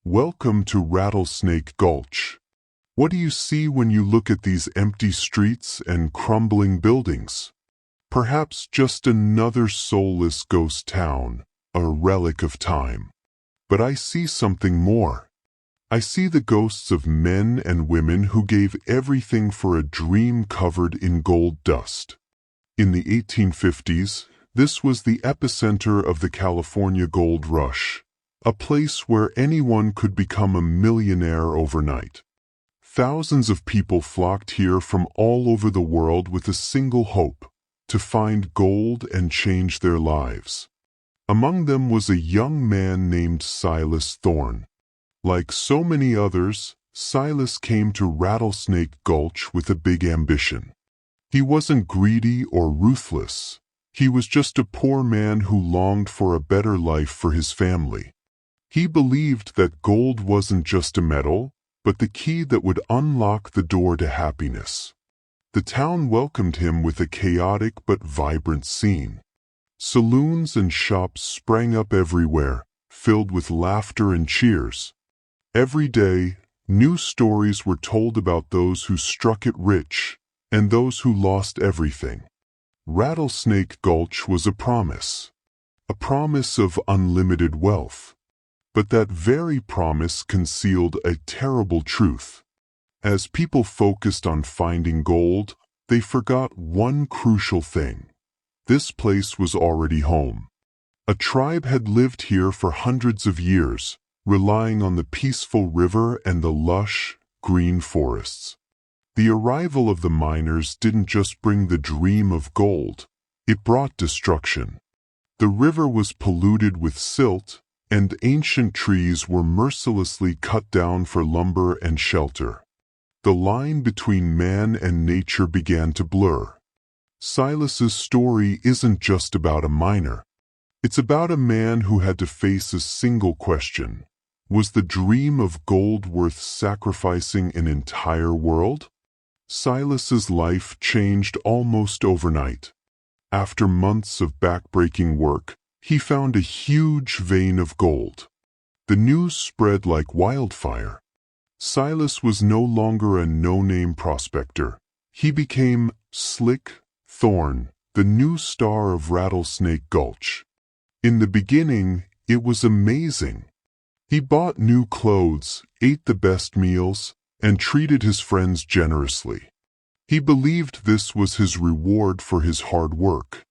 Welcome to Rattlesnake Gulch. What do you see when you look at these empty streets and crumbling buildings? Perhaps just another soulless ghost town, a relic of time. But I see something more. I see the ghosts of men and women who gave everything for a dream covered in gold dust. In the 1850s, this was the epicenter of the California gold rush, a place where anyone could become a millionaire overnight. Thousands of people flocked here from all over the world with a single hope: to find gold and change their lives. Among them was a young man named Silas Thorne. Like so many others, Silas came to Rattlesnake Gulch with a big ambition. He wasn't greedy or ruthless. He was just a poor man who longed for a better life for his family. He believed that gold wasn't just a metal, but the key that would unlock the door to happiness. The town welcomed him with a chaotic but vibrant scene. Saloons and shops sprang up everywhere, filled with laughter and cheers. Every day, new stories were told about those who struck it rich and those who lost everything. Rattlesnake Gulch was a promise of unlimited wealth. But that very promise concealed a terrible truth. As people focused on finding gold, they forgot one crucial thing. This place was already home. A tribe had lived here for hundreds of years, relying on the peaceful river and the lush, green forests. The arrival of the miners didn't just bring the dream of gold, it brought destruction. The river was polluted with silt, and ancient trees were mercilessly cut down for lumber and shelter. The line between man and nature began to blur. Silas's story isn't just about a miner. It's about a man who had to face a single question. Was the dream of gold worth sacrificing an entire world? Silas's life changed almost overnight. After months of backbreaking work, he found a huge vein of gold. The news spread like wildfire. Silas was no longer a no-name prospector. He became Slick Thorne, the new star of Rattlesnake Gulch. In the beginning, it was amazing. He bought new clothes, ate the best meals, and treated his friends generously. He believed this was his reward for his hard work.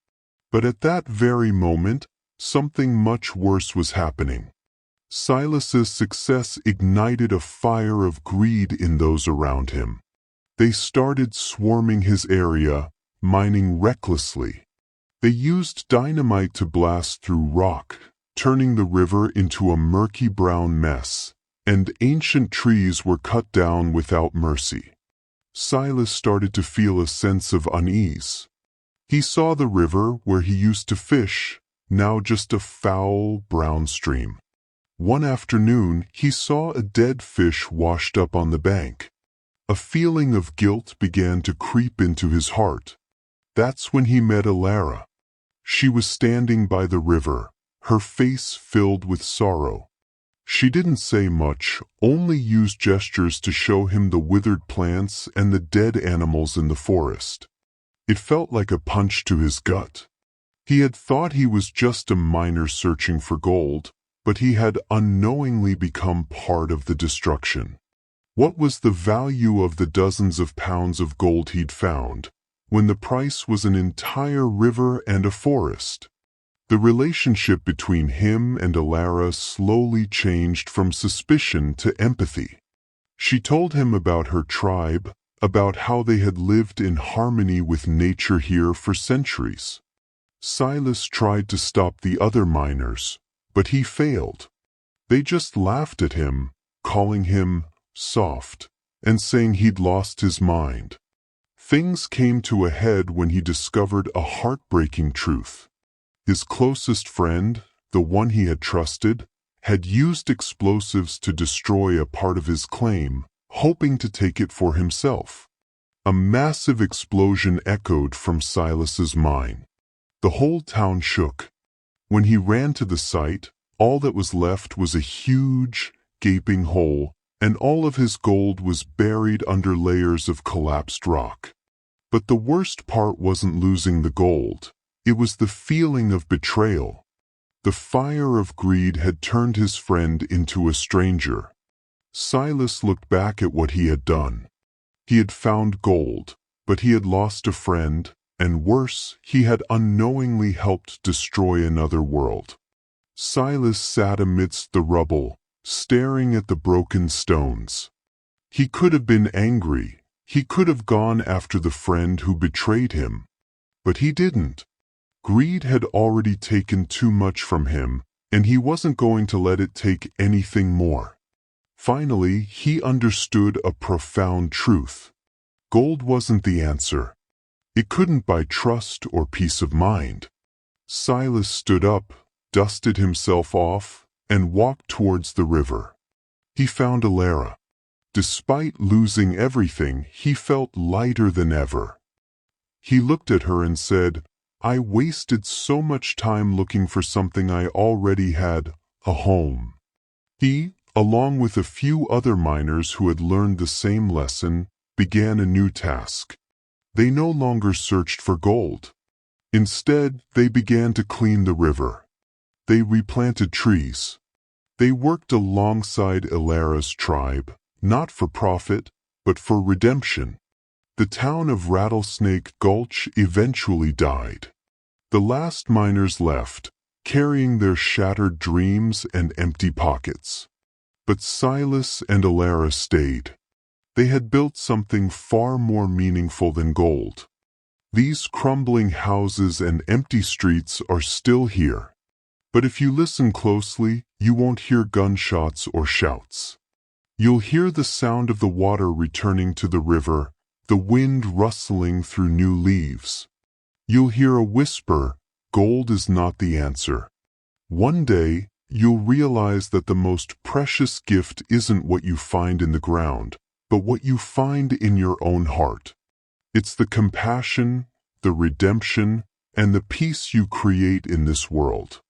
But at that very moment, something much worse was happening. Silas's success ignited a fire of greed in those around him. They started swarming his area, mining recklessly. They used dynamite to blast through rock, turning the river into a murky brown mess, and ancient trees were cut down without mercy. Silas started to feel a sense of unease. He saw the river where he used to fish, now just a foul, brown stream. One afternoon, he saw a dead fish washed up on the bank. A feeling of guilt began to creep into his heart. That's when he met Alara. She was standing by the river, her face filled with sorrow. She didn't say much, only used gestures to show him the withered plants and the dead animals in the forest. It felt like a punch to his gut. He had thought he was just a miner searching for gold, but he had unknowingly become part of the destruction. What was the value of the dozens of pounds of gold he'd found, when the price was an entire river and a forest? The relationship between him and Alara slowly changed from suspicion to empathy. She told him about her tribe, about how they had lived in harmony with nature here for centuries. Silas tried to stop the other miners, but he failed. They just laughed at him, calling him soft, and saying he'd lost his mind. Things came to a head when he discovered a heartbreaking truth. His closest friend, the one he had trusted, had used explosives to destroy a part of his claim, hoping to take it for himself. A massive explosion echoed from Silas's mine. The whole town shook. When he ran to the site, all that was left was a huge, gaping hole, and all of his gold was buried under layers of collapsed rock. But the worst part wasn't losing the gold. It was the feeling of betrayal. The fire of greed had turned his friend into a stranger. Silas looked back at what he had done. He had found gold, but he had lost a friend, and worse, he had unknowingly helped destroy another world. Silas sat amidst the rubble, staring at the broken stones. He could have been angry. He could have gone after the friend who betrayed him. But he didn't. Greed had already taken too much from him, and he wasn't going to let it take anything more. Finally, he understood a profound truth. Gold wasn't the answer. It couldn't buy trust or peace of mind. Silas stood up, dusted himself off, and walked towards the river. He found Alara. Despite losing everything, he felt lighter than ever. He looked at her and said, "I wasted so much time looking for something I already had, a home." He, along with a few other miners who had learned the same lesson, began a new task. They no longer searched for gold. Instead, they began to clean the river. They replanted trees. They worked alongside Alara's tribe, not for profit, but for redemption. The town of Rattlesnake Gulch eventually died. The last miners left, carrying their shattered dreams and empty pockets. But Silas and Alara stayed. They had built something far more meaningful than gold. These crumbling houses and empty streets are still here. But if you listen closely, you won't hear gunshots or shouts. You'll hear the sound of the water returning to the river, the wind rustling through new leaves. You'll hear a whisper, "Gold is not the answer." One day, you'll realize that the most precious gift isn't what you find in the ground, but what you find in your own heart. It's the compassion, the redemption, and the peace you create in this world.